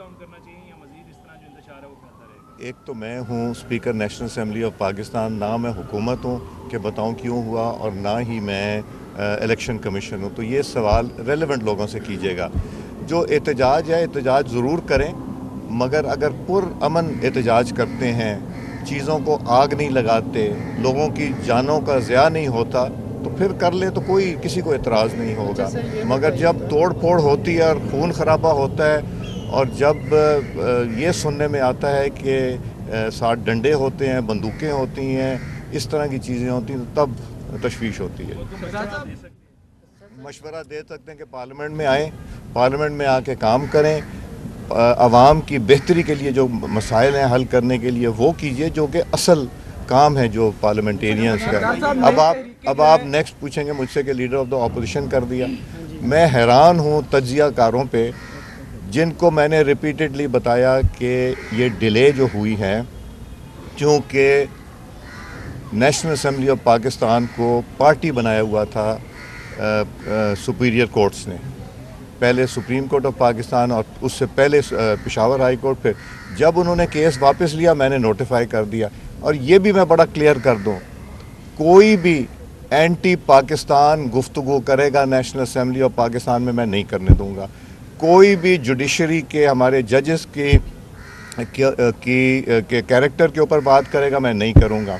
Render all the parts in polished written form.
Down करना चाहिए या मजीद इस तरह जो इंतशार है वो फैलता रहेगा? एक तो मैं हूँ speaker national assembly of Pakistan, ना मैं हुकूमत हूँ कि बताऊँ क्यों हुआ, और ना ही मैं इलेक्शन कमीशन हूँ। तो ये सवाल रेलेवेंट लोगों से कीजिएगा। जो एहतजाज है, एहतजाज ज़रूर करें, मगर अगर पुरअमन एहतजाज करते हैं, चीज़ों को आग नहीं लगाते, लोगों की जानों का ज़िया नहीं होता, तो फिर कर ले, तो कोई किसी को एतराज़ नहीं होगा। मगर जब तोड़ फोड़ होती है और खून खराबा होता है, और जब ये सुनने में आता है कि साथ डंडे होते हैं, बंदूकें होती हैं, इस तरह की चीज़ें होती हैं, तो तब तशवीश होती है। मशवरा दे सकते हैं कि पार्लियामेंट में आएँ, पार्लियामेंट में आके काम करें, आवाम की बेहतरी के लिए जो मसाइल हैं हल करने के लिए वो कीजिए, जो कि असल काम है जो पार्लियामेंटेरियंस का। अब आप नेक्स्ट पूछेंगे मुझसे कि लीडर ऑफ द अपोजिशन कर दिया। मैं हैरान हूँ तज्जिया कारों पे, जिनको मैंने रिपीटेडली बताया कि ये डिले जो हुई है, क्योंकि नेशनल असेंबली ऑफ पाकिस्तान को पार्टी बनाया हुआ था सुपीरियर कोर्ट्स ने, पहले सुप्रीम कोर्ट ऑफ पाकिस्तान और उससे पहले पेशावर हाई कोर्ट। फिर जब उन्होंने केस वापस लिया, मैंने नोटिफाई कर दिया। और ये भी मैं बड़ा क्लियर कर दूं, कोई भी एंटी पाकिस्तान गुफ्तगू करेगा नेशनल असेंबली ऑफ पाकिस्तान में, मैं नहीं करने दूंगा। कोई भी जुडिशरी के हमारे जजेस के कैरेक्टर के ऊपर बात करेगा, मैं नहीं करूंगा,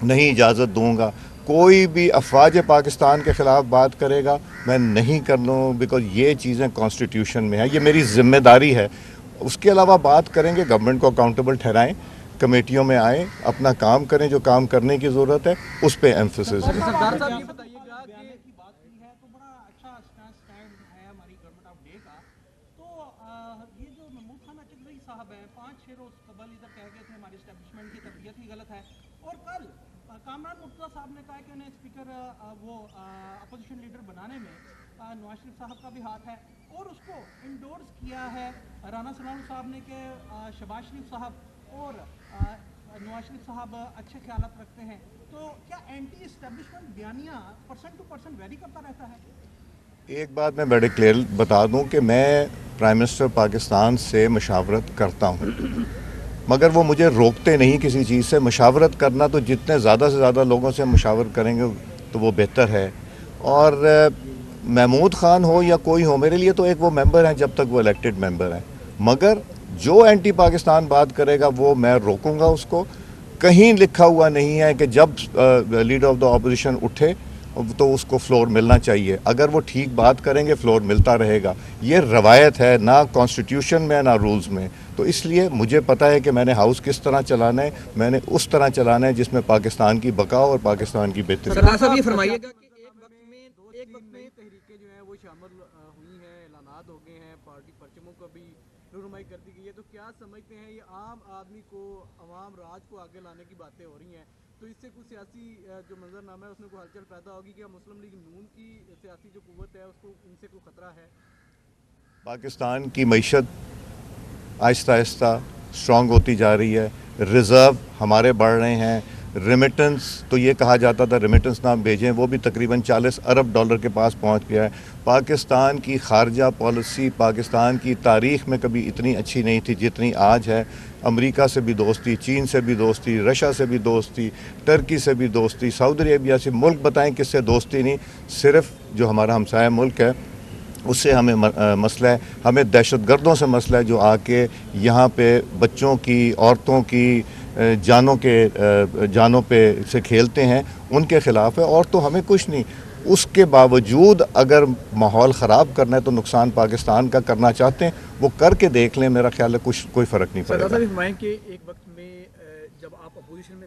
नहीं इजाज़त दूंगा। कोई भी अफवाज पाकिस्तान के ख़िलाफ़ बात करेगा, मैं नहीं कर लूँ, बिकॉज़ ये चीज़ें कॉन्स्टिट्यूशन में है, ये मेरी ज़िम्मेदारी है। उसके अलावा बात करेंगे, गवर्नमेंट को अकाउंटेबल ठहराएं, कमेटियों में आएँ, अपना काम करें, जो काम करने की ज़रूरत है उस पर एम्फेसिस दें। सरदार साहब ये बताइएगा कि बात की है तो बड़ा अच्छा स्टैंड है हमारी गवर्नमेंट ऑफ डे का। तो ये जो महमूद खान अचकज़ई साहब हैं, 5-6 रोज़ कबल इधर कह गए थे हमारी इस्टेब्लिशमेंट की तबीयत ही गलत है, और कल कामरान मुर्तज़ा साहब ने कहा कि उन्हें स्पीकर अपोजिशन लीडर बनाने में नवाज शरीफ साहब का भी हाथ है, और उसको इंडोर्स किया है राना सलाम साहब ने कि शहबाज शरीफ साहब और नवाज शरीफ साहब अच्छे ख्यालात रखते हैं। तो क्या एंटी इस्टेब्लिशमेंट बयानिया पर्सन टू पर्सन वेरी करता रहता है? एक बात मैं बड़े क्लियर बता दूं कि मैं प्राइम मिनिस्टर पाकिस्तान से मशावरत करता हूं, मगर वो मुझे रोकते नहीं किसी चीज़ से। मशावरत करना तो जितने ज़्यादा से ज़्यादा लोगों से मशावरत करेंगे तो वो बेहतर है। और महमूद खान हो या कोई हो, मेरे लिए तो एक वो मेंबर हैं जब तक वो इलेक्टेड मेंबर हैं, मगर जो एंटी पाकिस्तान बात करेगा वो मैं रोकूंगा उसको। कहीं लिखा हुआ नहीं है कि जब लीडर ऑफ द अपोजिशन उठे तो उसको फ्लोर मिलना चाहिए। अगर वो ठीक बात करेंगे, फ्लोर मिलता रहेगा। ये रवायत है, ना कॉन्स्टिट्यूशन में ना रूल्स में। तो इसलिए मुझे पता है कि मैंने हाउस किस तरह चलाना है, मैंने उस तरह चलाना है जिसमें पाकिस्तान की बका और पाकिस्तान की बेहतरी। सरदार साहब ये फरमाइएगा कि एक वक्त में तहरीकें जो हैं वो शामिल हुई हैं, ऐलानात हो गए हैं, पार्टी परचमों को भी रहनुमाई कर दी गई है, तो क्या समझते हैं ये आम आदमी को, अवाम राज को आगे लाने की बातें हो रही हैं, तो इससे कुछ सियासी जो मंजरनामा है उसमें कोई हलचल पैदा होगी? क्या मुस्लिम लीग नून की सियासी जो कुव्वत है उसको, इनसे कोई ख़तरा है? पाकिस्तान की मईशत आहिस्ता आहिस्ता स्ट्रॉन्ग होती जा रही है, रिज़र्व हमारे बढ़ रहे हैं, रेमिटेंस तो ये कहा जाता था रेमिटेंस ना भेजें, वो भी तकरीबन 40 अरब डॉलर के पास पहुंच गया है। पाकिस्तान की खारजा पॉलिसी पाकिस्तान की तारीख़ में कभी इतनी अच्छी नहीं थी जितनी आज है। अमेरिका से भी दोस्ती, चीन से भी दोस्ती, रशिया से भी दोस्ती, टर्की से भी दोस्ती, सऊदी अरेबिया से, मुल्क बताएं किससे दोस्ती नहीं, सिर्फ जो हमारा हमसाया मुल्क है उससे हमें मसला है। हमें दहशतगर्दों से मसला है जो आके यहाँ पे बच्चों की, औरतों की जानों पे से खेलते हैं, उनके ख़िलाफ़ है। और तो हमें कुछ नहीं, उसके बावजूद अगर माहौल ख़राब करना है तो नुकसान पाकिस्तान का करना चाहते हैं, वो करके देख लें। मेरा ख्याल है कुछ कोई फ़र्क नहीं पड़ेगा। सरदार साहब फरमाएं कि एक वक्त में जब आप अपोजिशन में